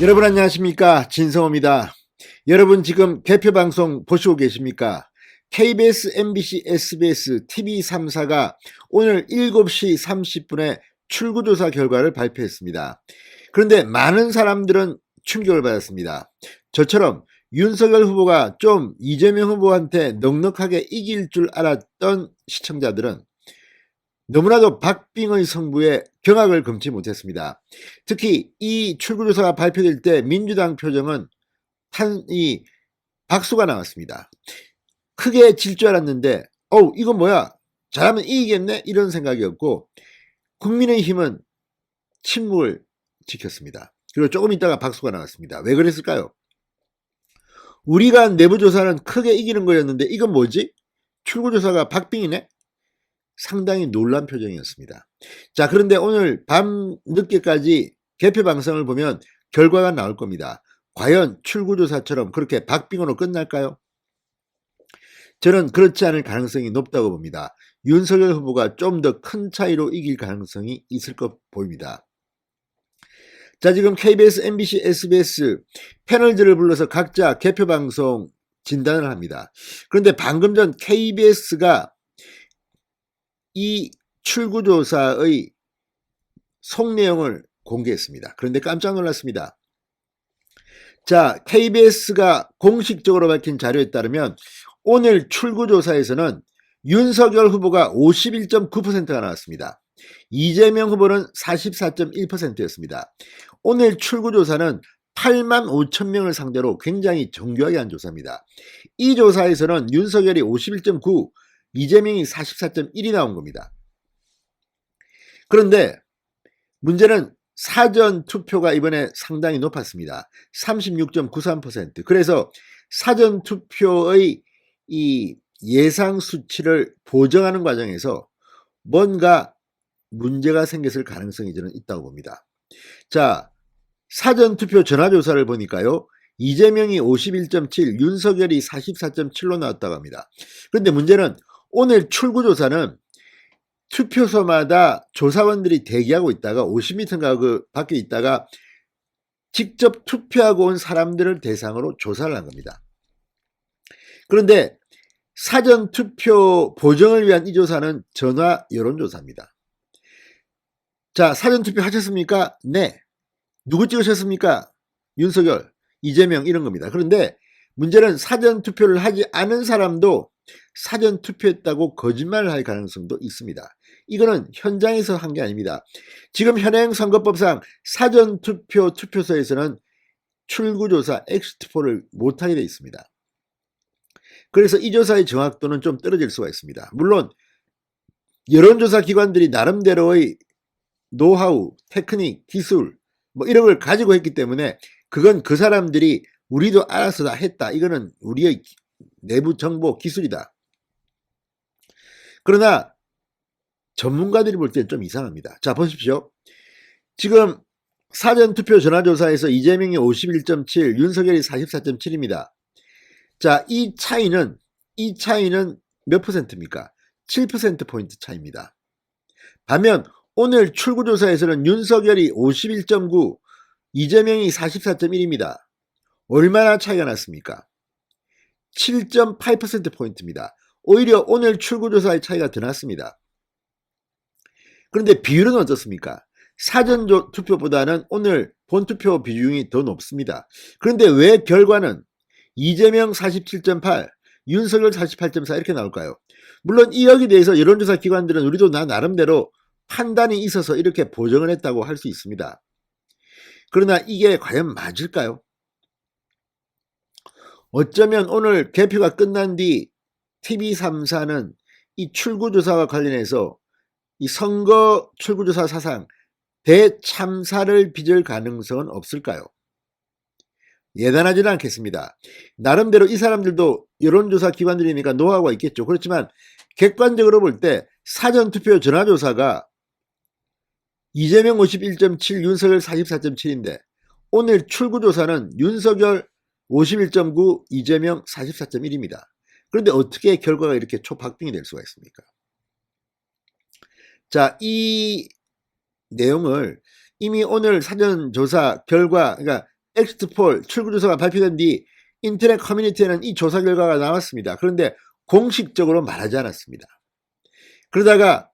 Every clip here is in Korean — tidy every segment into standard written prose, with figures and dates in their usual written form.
여러분 안녕하십니까, 진성호입니다. 여러분 지금 개표방송 보시고 계십니까? KBS, MBC, SBS, TV3사가 오늘 7시 30분에 출구조사 결과를 발표했습니다. 그런데 많은 사람들은 충격을 받았습니다. 저처럼 윤석열 후보가 좀 이재명 후보한테 넉넉하게 이길 줄 알았던 시청자들은 너무나도 박빙의 승부에 경악을 금치 못했습니다. 특히 이 출구조사가 발표될 때 민주당 표정은 박수가 나왔습니다. 크게 질 줄 알았는데 이건 뭐야, 잘하면 이기겠네, 이런 생각이었고, 국민의힘은 침묵을 지켰습니다. 그리고 조금 있다가 박수가 나왔습니다. 왜 그랬을까요? 우리가 내부조사는 크게 이기는 거였는데 이건 뭐지? 출구조사가 박빙이네? 상당히 놀란 표정이었습니다. 자, 그런데 오늘 밤 늦게까지 개표 방송을 보면 결과가 나올 겁니다. 과연 출구조사처럼 그렇게 박빙으로 끝날까요? 저는 그렇지 않을 가능성이 높다고 봅니다. 윤석열 후보가 좀 더 큰 차이로 이길 가능성이 있을 것 보입니다. 자, 지금 KBS, MBC, SBS 패널들을 불러서 각자 개표 방송 진단을 합니다. 그런데 방금 전 KBS가 이 출구조사의 속 내용을 공개했습니다. 그런데 깜짝 놀랐습니다. 자, KBS가 공식적으로 밝힌 자료에 따르면 오늘 출구조사에서는 윤석열 후보가 51.9%가 나왔습니다. 이재명 후보는 44.1%였습니다. 오늘 출구조사는 8만 5천 명을 상대로 굉장히 정교하게 한 조사입니다. 이 조사에서는 윤석열이 51.9, 이재명이 44.1이 나온 겁니다. 그런데 문제는 사전투표가 이번에 상당히 높았습니다. 36.93%. 그래서 사전투표의 이 예상 수치를 보정하는 과정에서 뭔가 문제가 생겼을 가능성이 저는 있다고 봅니다. 자, 사전투표 전화조사를 보니까요, 이재명이 51.7, 윤석열이 44.7로 나왔다고 합니다. 그런데 문제는 오늘 출구조사는 투표소마다 조사원들이 대기하고 있다가 50m인가 그 밖에 있다가 직접 투표하고 온 사람들을 대상으로 조사를 한 겁니다. 그런데 사전투표 보정을 위한 이 조사는 전화 여론조사입니다. 자, 사전투표 하셨습니까? 네. 누구 찍으셨습니까? 윤석열, 이재명, 이런 겁니다. 그런데 문제는 사전투표를 하지 않은 사람도 사전투표했다고 거짓말을 할 가능성도 있습니다. 이거는 현장에서 한 게 아닙니다. 지금 현행 선거법상 사전투표 투표소에서는 출구조사 엑시트폴을 못하게 되어 있습니다. 그래서 이 조사의 정확도는 좀 떨어질 수가 있습니다. 물론 여론조사 기관들이 나름대로의 노하우, 테크닉, 기술 이런 걸 가지고 했기 때문에 그건 그 사람들이 우리도 알아서 다 했다, 이거는 우리의 내부 정보 기술이다. 그러나 전문가들이 볼 때는 좀 이상합니다. 자, 보십시오. 지금 사전투표 전화조사에서 이재명이 51.7, 윤석열이 44.7입니다. 자, 이 차이는 몇 퍼센트입니까? 7%포인트 차이입니다. 반면 오늘 출구조사에서는 윤석열이 51.9, 이재명이 44.1입니다. 얼마나 차이가 났습니까? 7.8%포인트입니다. 오히려 오늘 출구조사의 차이가 더 났습니다. 그런데 비율은 어떻습니까? 사전투표보다는 오늘 본투표 비중이 더 높습니다. 그런데 왜 결과는 이재명 47.8, 윤석열 48.4 이렇게 나올까요? 물론 이 여기에 대해서 여론조사 기관들은 우리도 나름대로 판단이 있어서 이렇게 보정을 했다고 할 수 있습니다. 그러나 이게 과연 맞을까요? 어쩌면 오늘 개표가 끝난 뒤 TV3사는 이 출구조사와 관련해서 이 선거 출구조사 사상 대참사를 빚을 가능성은 없을까요? 예단하지는 않겠습니다. 나름대로 이 사람들도 여론조사 기관들이니까 노하우가 있겠죠. 그렇지만 객관적으로 볼 때 사전투표 전화조사가 이재명 51.7, 윤석열 44.7인데 오늘 출구조사는 윤석열 51.9, 이재명 44.1입니다. 그런데 어떻게 결과가 이렇게 초박빙이 될 수가 있습니까? 자, 이 내용을 이미 오늘 사전조사 결과, 그러니까 엑스트폴 출구조사가 발표된 뒤 인터넷 커뮤니티에는 이 조사 결과가 나왔습니다. 그런데 공식적으로 말하지 않았습니다. 그러다가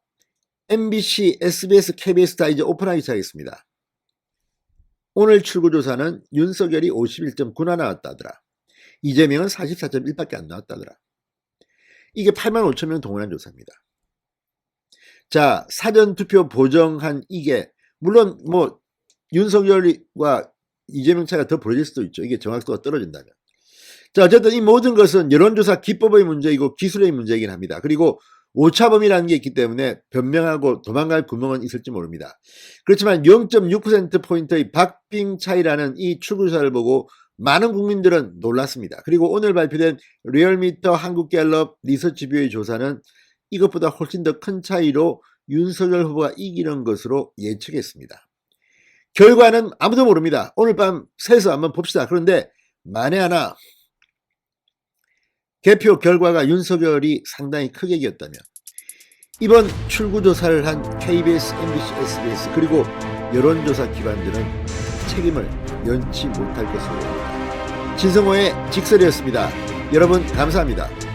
MBC, SBS, KBS 다 이제 오픈하기 시작했습니다. 오늘 출구조사는 윤석열이 51.9나 나왔다더라. 이재명은 44.1밖에 안 나왔다더라. 이게 8만 5천 명 동원한 조사입니다. 자, 사전투표 보정한 이게 물론 뭐 윤석열과 이재명 차이가 더 벌어질 수도 있죠. 이게 정확도가 떨어진다면. 자, 어쨌든 이 모든 것은 여론조사 기법의 문제이고 기술의 문제이긴 합니다. 그리고 오차범위라는 게 있기 때문에 변명하고 도망갈 구멍은 있을지 모릅니다. 그렇지만 0.6%포인트의 박빙 차이라는 이 출구조사를 보고 많은 국민들은 놀랐습니다. 그리고 오늘 발표된 리얼미터 한국갤럽 리서치뷰의 조사는 이것보다 훨씬 더 큰 차이로 윤석열 후보가 이기는 것으로 예측했습니다. 결과는 아무도 모릅니다. 오늘 밤 새서 한번 봅시다. 그런데 만에 하나 개표 결과가 윤석열이 상당히 크게 이겼다면 이번 출구조사를 한 KBS, MBC, SBS 그리고 여론조사 기관들은 책임을 면치 못할 것으로 보입니다. 진성호의 직설이었습니다. 여러분 감사합니다.